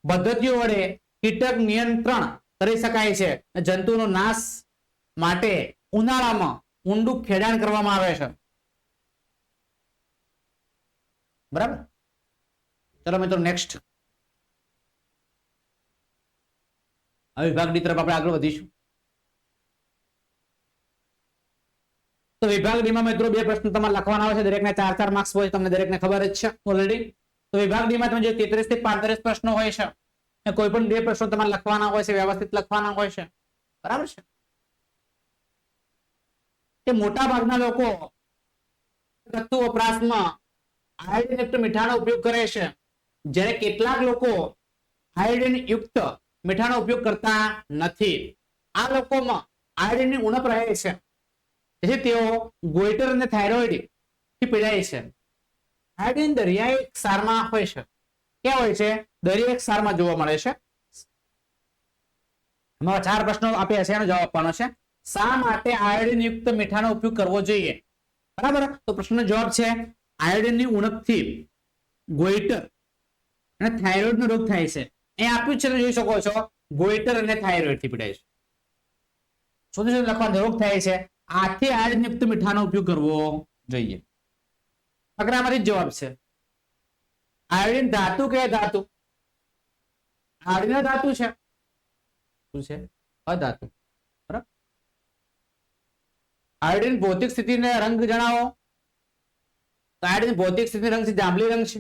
S1: પદ્ધતિઓ વડે કીટક નિયંત્રણ કરી શકાય છે. જંતુનો નાશ માટે ઉનાળામાં ઊંડું ખેડાણ કરવામાં આવે છે. બરાબર? ચલો મિત્રો નેક્સ્ટ વિભાગ ડી તરફ આપણે આગળ વધીશું. તો વિભાગ ડી માં મિત્રો 2 પ્રશ્ન તમારે લખવાના હોય છે, દરેકને 4-4 માર્ક્સ હોય, તમને દરેકને ખબર જ છે ઓલરેડી. તો વિભાગ ડી માં તમે જે 33 થી 35 પ્રશ્નો હોય છે, કોઈ પણ 2 પ્રશ્નો તમારે લખવાના હોય છે, વ્યવસ્થિત લખવાના હોય છે. બરાબર છે? કે મોટા ભાગના લોકો તત્વ વપરાશમાં આયોડિન યુક્ત મીઠાનો ઉપયોગ કરે છે, જ્યારે કેટલાક લોકો આયોડિન યુક્ત મીઠાનો ઉપયોગ કરતા નથી. આ લોકોમાં આયોડિનની ઉણપ રહે છે, તેથી તેઓ ગોઈટર અને થાઇરોઇડ થી પીડાય છે. આયોડિન દરિયાઈ ક્ષારમાં હોય છે. ક્યાં હોય છે? દરિયાઈ ક્ષારમાં જોવા મળે છે. આમાં 4 પ્રશ્નો આપ્યા છે, એનો જવાબ આપવાનો છે. શા માટે આયોડિન યુક્ત મીઠાનો ઉપયોગ કરવો જોઈએ? બરાબર? તો પ્રશ્નનો જવાબ છે આયોડિનની ઉણપથી ગોઈટર અને થાઇરોઇડ નો રોગ થાય છે. એ આપ્યું છે, જોઈ શકો છો, ગોઈટર અને થાઇરોઇડ થી પીડાય છે. શું લખવાનો રોગ થાય છે? આથી આયોડિન યુક્ત મીઠાનો ઉપયોગ કરવો જોઈએ. ફકરામાંથી જ જવાબ છે. આયોડિન ધાતુ કે ધાતુ? આયોડિન ધાતુ છે. શું છે? અધાતુ. બરાબર? આયોડિન ભૌતિક સ્થિતિને રંગ જણાવો. તો આયોડિન ભૌતિક સ્થિતિ રંગ છે જાંબલી રંગ છે.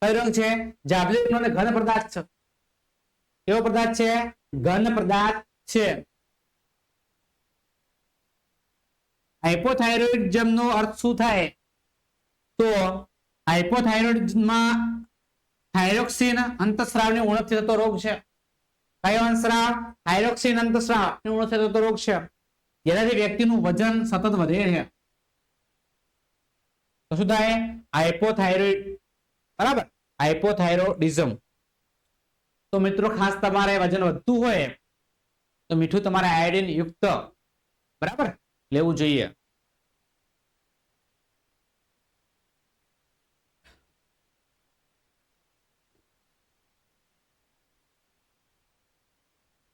S1: કયો રંગ છે? જાંબલી રંગનો ઘન પદાર્થ છે. કેવો પદાર્થ છે? ઘન પદાર્થ છે. હાઇપોથાઇરોઇડિઝમ નો અર્થ શું થાય? તો હાઇપોથાઇરોઇડિઝમમાં થાઇરોક્સિન અંતઃસ્રાવની ઉણપથી થતો રોગ છે. કયો અંતસ્રાવ? થાઇરોક્સિન અંતઃસ્રાવની ઉણપથી થતો રોગ છે, જેનાથી વ્યક્તિનું વજન સતત વધે છે. તો શું થાય? હાઇપોથાઇરોઇડ. બરાબર? હાઇપોથાઇરોઇડિઝમ. તો મિત્રો ખાસ તમારે વજન વધતું હોય તો મીઠું તમારે આયોડિન યુક્ત બરાબર લેવું જોઈએ.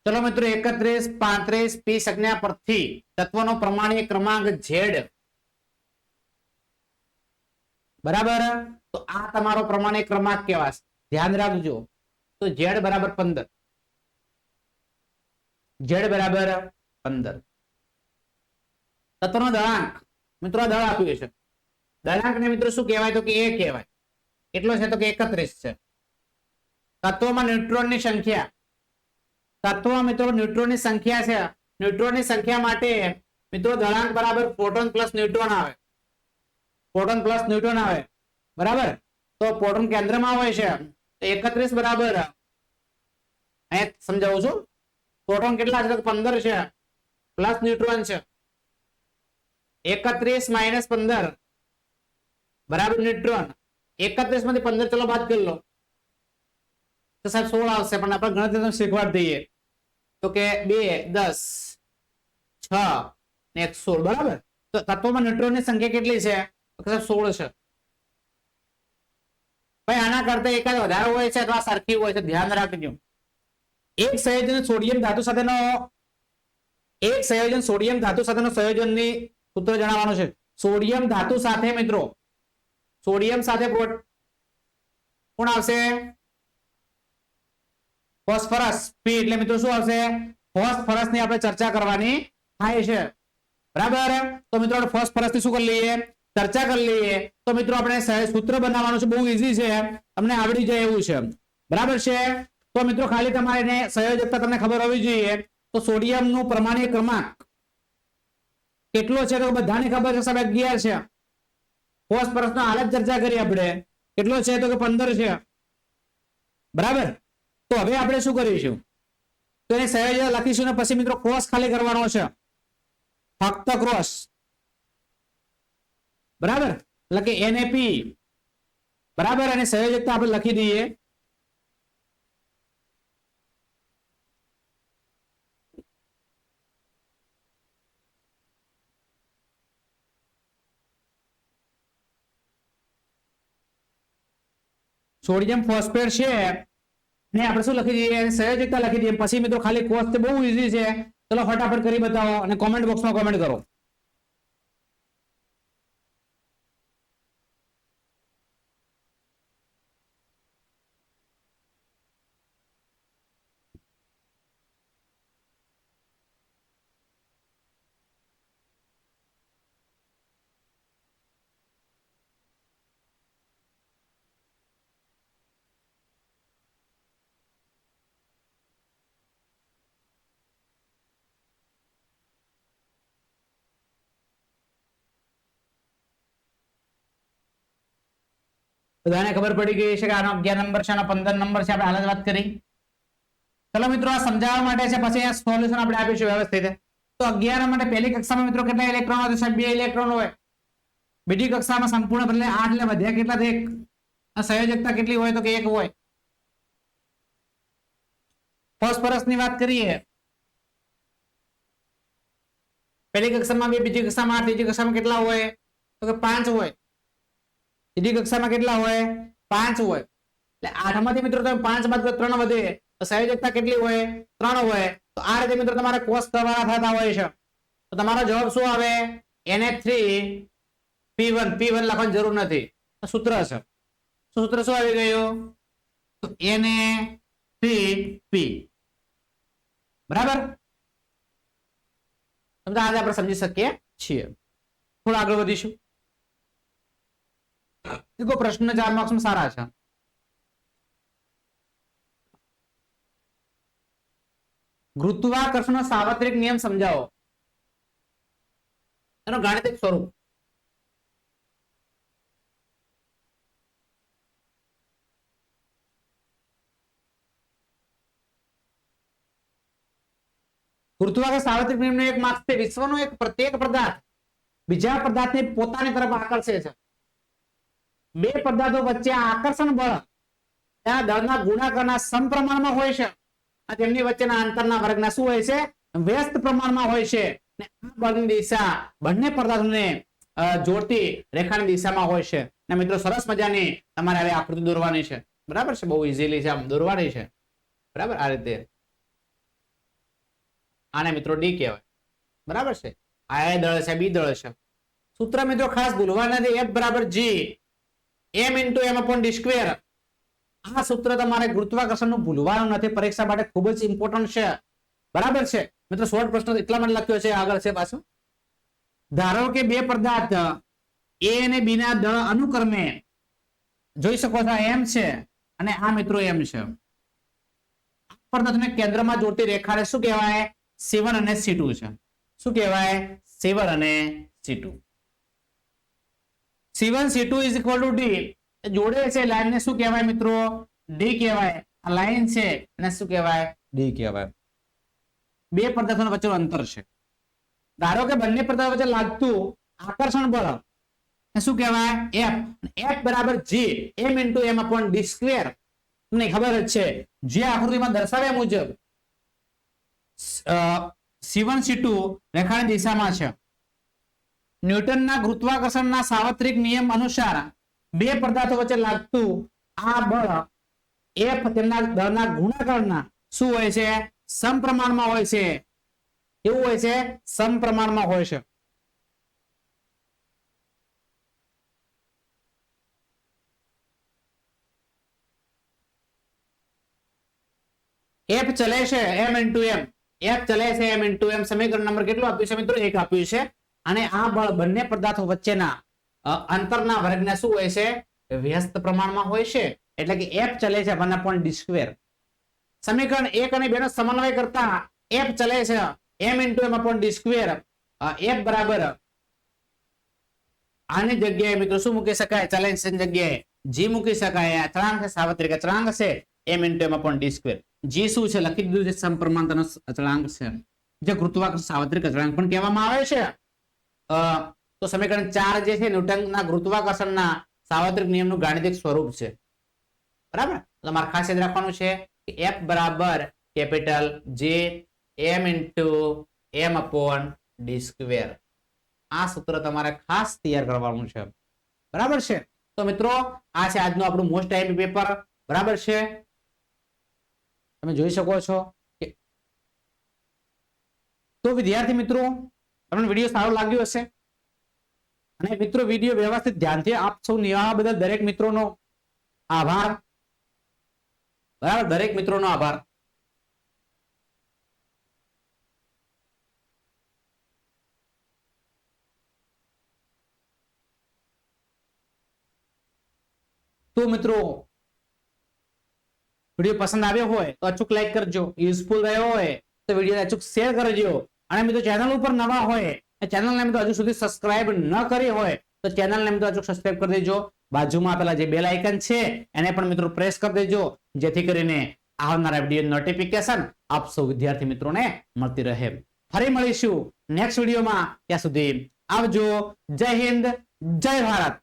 S1: ચલો મિત્રો 31, 35 પી સંજ્ઞા પરથી તત્વનો પ્રમાણીય ક્રમાંક ઝેડ. બરાબર? તો આ તમારો પ્રમાણીય ક્રમાંક કહેવાશે. ધ્યાન રાખજો. તો ઝેડ બરાબર 15. ઝેડ બરાબર 15. તત્વનો દળાંક મિત્રો દળ આપ્યું છે. દળાંકને મિત્રો શું કહેવાય? તો કે એ કહેવાય. કેટલો છે? તો કે 31 છે. તત્વમાં ન્યુટ્રોનની સંખ્યા. તત્વમાં મિત્રો ન્યુટ્રોનની સંખ્યા છે. ન્યુટ્રોનની સંખ્યા માટે મિત્રો દળાંક બરાબર પ્રોટોન પ્લસ ન્યુટ્રોન આવે, પ્રોટોન પ્લસ ન્યુટ્રોન આવે, બરાબર. તો પ્રોટોન કેન્દ્રમાં હોય છે 31 બરાબર, અહીંયા સમજાવું છું, પ્રોટોન કેટલા છે? 15 છે, પ્લસ ન્યુટ્રોન છે 31 માઇનસ 15 બરાબર ન્યુટ્રોન. 31 માંથી 15 ચલો બાદ કરી લો તો સાહેબ 16 આવશે, પણ આપણે ગણતરી શીખવાડી દઈએ તો કે 2 10 6 ને 16 બરાબર. તો તત્વોમાં ન્યુટ્રોનની સંખ્યા કેટલી છે? તો સાહેબ 16 છે. ભાઈ આના કરતા એકાદ વધારે હોય છે અથવા સરખી હોય છે, ધ્યાન રાખજો. એક સંયોજન સોડિયમ ધાતુ સાથેનો, એક સંયોજન સોડિયમ ધાતુ સાથેનો સંયોજનની સૂત્ર જણાવવાનું છે. સોડિયમ ધાતુ સાથે મિત્રો, સોડિયમ સાથે કોણ આવશે? ફોસ્ફરસ પી. એટલે મિત્રો શું આવશે? ફોસ્ફરસ ની આપણે ચર્ચા કરવાની થાય છે, બરાબર. તો મિત્રો આપણે ફોસ્ફરસ ની શું કરી લઈએ? ચર્ચા કરી લઈએ. તો મિત્રો આપણે સૂત્ર બનાવવાનું છે, બહુ ઈઝી છે, તમને આવડી જાય એવું છે, બરાબર છે. તો મિત્રો ખાલી તમારે સંયોજકતા તમને ખબર હોવી જોઈએ. તો સોડિયમ નું પરમાણ્વીય ક્રમાંક કેટલો છે? તો બધાને ખબર છે સાહેબ 11 છે. ફોસ્ફરસ નો હાલત ચર્ચા કરી આપણે, કેટલો છે? તો કે 15 છે, બરાબર. તો હવે આપણે શું કરીશું? તો એ સંયોજક લખીશું ને પછી મિત્રો ક્રોસ ખાલી કરવાનો છે, ફક્ત ક્રોસ, બરાબર. એટલે કે NaP બરાબર, અને સંયોજકતા આપણે લખી દઈએ. સોડિયમ ફોસ્ફેટ છે ને આપણે શું લખી દઈએ? સંયોજકતા લખી દઈએ. પછી મિત્રો ખાલી કોસ બહુ ઈઝી છે, ચલો ફટાફટ કરી બતાવો અને કોમેન્ટ બોક્સમાં કોમેન્ટ કરો. બધાને ખબર પડી ગઈ છે કે આનો 11 નંબર છે, આનો 15 નંબર છે, આપણે હાલ જ વાત કરી. ચલો મિત્રો આ સમજાવવા માટે છે, પછી આ સોલ્યુશન આપણે આપીશું વ્યવસ્થિત. તો 11 માટે પહેલી કક્ષામાં મિત્રો કેટલા ઇલેક્ટ્રોન હોય? સાહેબ 2 ઇલેક્ટ્રોન હોય. બીજી કક્ષામાં સંપૂર્ણ બદલે 8 એટલે વધ્યા કેટલા? 1. સંયોજકતા કેટલી હોય? તો કે 1 હોય. ફોસ્ફરસ ની વાત કરીએ, પહેલી કક્ષામાં 2, બીજી કક્ષામાં 8, ત્રીજી કક્ષામાં કેટલા હોય? તો કે 5 હોય. ત્રીજી કક્ષામાં કેટલા હોય? 5 હોય. એટલે 8 માંથી મિત્રો તમે 5 બાદ કરો 3 વધે, તો સંયોજકતા કેટલી હોય? 3 હોય. તો આ રીતે મિત્રો તમારે કોષ કરવાના થતા હોય છે. તો તમારો જવાબ શું આવે? Na3P1. P1 લખવાની જરૂર નથી, સૂત્ર છે. સૂત્ર શું આવી ગયું? તો Na3P, બરાબર. આજે આપણે સમજી શકીએ છીએ. થોડા આગળ વધીશું. देखो प्रश्न 4 मार्क्स में सारा है. गुरुत्वाकर्षण सार्वत्रिक नियम समझाओ, एनो गाणितिक स्वरूप. ગુરુત્વાકર્ષણ સાર્વત્રિક નિયમનો એક માર્ક્સ છે. વિશ્વનો એક પ્રત્યેક પદાર્થ બીજા પદાર્થને પોતાની તરફ આકર્ષે છે. બે પદાર્થો વચ્ચે આકર્ષણ બળ ત્યાં દળના ગુણાકારના સમપ્રમાણમાં હોય છે. તેમની વચ્ચેના અંતરના વર્ગના શું હોય છે? વ્યસ્ત પ્રમાણમાં હોય છે. અને આ બળની દિશા બંને પદાર્થોને જોડતી રેખાની દિશામાં હોય છે. અને મિત્રો સરસ મજાની તમારે હવે આકૃતિ દોરવાની છે, બરાબર છે. બહુ ઈઝીલી છે આમ દોરવાની છે, બરાબર. આ રીતે આને મિત્રો ડી કહેવાય, બરાબર છે. આ એ દળ છે, બી દળ છે. સૂત્ર મિત્રો ખાસ ભૂલવા નથી. F બરાબર G m into m upon d square. આ સૂત્ર તમારે ગુરુત્વાકર્ષણનું ભૂલવાનું નથી, પરીક્ષા માટે ખૂબ જ ઇમ્પોર્ટન્ટ છે, બરાબર છે. મિત્રો શોર્ટ પ્રશ્ન એટલા માટે લખ્યો છે, આગળ છે પાછું. ધારો કે બે પદાર્થ A અને B ના દળ અનુક્રમે જોઈ શકો છો m છે અને આ મિત્રો m છે. પદાર્થને કેન્દ્રમાં જોડતી રેખાને શું કહેવાય? C1 અને C2 છે. શું કહેવાય? C1 અને C2 C1 C2 is equal to D જોડે છે લાઈન ને શું કહેવાય મિત્રો D કહેવાય આ લાઈન છે અને શું કહેવાય D કહેવાય બે પદાર્થો વચ્ચેનું અંતર છે ધારો કે બંને પદાર્થો વચ્ચે લાગતું આકર્ષણ બળ શું કહેવાય F F બરાબર G m into m upon d square તમને ખબર જ છે જે આકૃતિમાં દર્શાવ્યા મુજબ C1 C2 રેખાની દિશામાં છે ન્યૂટનના ગુરુત્વાકર્ષણના સાર્વત્રિક નિયમ અનુસાર બે પદાર્થો વચ્ચે લાગતું આ બળ F તેમના દળના ગુણાકારના શું હોય છે સમપ્રમાણમાં હોય છે કેવું હોય છે સમપ્રમાણમાં હોય છે F ચલે છે m into m F ચલે છે m into m સમીકરણ નંબર કેટલું આપ્યું છે મિત્રો 1 આપ્યું છે અને આ બળ બંને પદાર્થો વચ્ચેના અંતરના વર્ગને શું હોય છે વ્યસ્ત પ્રમાણમાં હોય છે એટલે કે F ચલે છે 1/d સ્ક્વેર સમીકરણ 1 અને 2 નો સમન્વય કરતા F ચલે છે m into m upon d square F બરાબર આની જગ્યાએ મિત્રો શું મૂકી શકાય ચલાંક ની જગ્યાએ g મૂકી શકાય અચળાંક છે સાર્વત્રિક અચળાંક છે m into m upon d square g શું છે લખી દીધું છે સમપ્રમાણતાનો અચળાંક છે જે ગુરુત્વાકર્ષણ સાર્વત્રિક અચળાંક પણ કહેવામાં આવે છે તો સમીકરણ 4 જે છે ન્યૂટનના ગુરુત્વાકર્ષણના સાર્વત્રિક નિયમનું ગાણિતિક સ્વરૂપ છે બરાબર તમારે ખાસ યાદ રાખવાનું છે કે F બરાબર capital J m into m upon d square આ સૂત્ર તમારે ખાસ તૈયાર કરવાનું છે બરાબર છે તો મિત્રો આ છે આજનું આપણું મોસ્ટ આઈએમપી પેપર બરાબર છે તમે જોઈ શકો છો કે તો વિદ્યાર્થી મિત્રો તમને વિડીયો સારો લાગ્યો હશે અને મિત્રો વિડીયો વ્યવસ્થિત ધ્યાનથી આપ સૌ નિહાળવા બદલ દરેક મિત્રોનો આભાર બરાબર દરેક મિત્રોનો આભાર તો મિત્રો વિડીયો પસંદ આવ્યો હોય તો અચૂક લાઈક કરજો યુઝફુલ રહ્યો હોય તો વિડીયો અચૂક શેર કરજો અને મિત્રો ચેનલ ઉપર નવા હોય ચેનલને મિત્રો હજુ સુધી સબસ્ક્રાઇબ ન કરી હોય તો ચેનલને મિત્રો અચૂક સબસ્ક્રાઇબ કરી દેજો બાજુમાં આપેલા જે બેલ આઇકન છે એને પણ મિત્રો પ્રેસ કરી દેજો જેથી કરીને આવનારા વિડીયો નોટિફિકેશન આપ સૌ વિદ્યાર્થી મિત્રોને મળતી રહે ફરી મળીશું નેક્સ્ટ વિડીયોમાં ત્યાં સુધી આવજો જય હિન્દ જય ભારત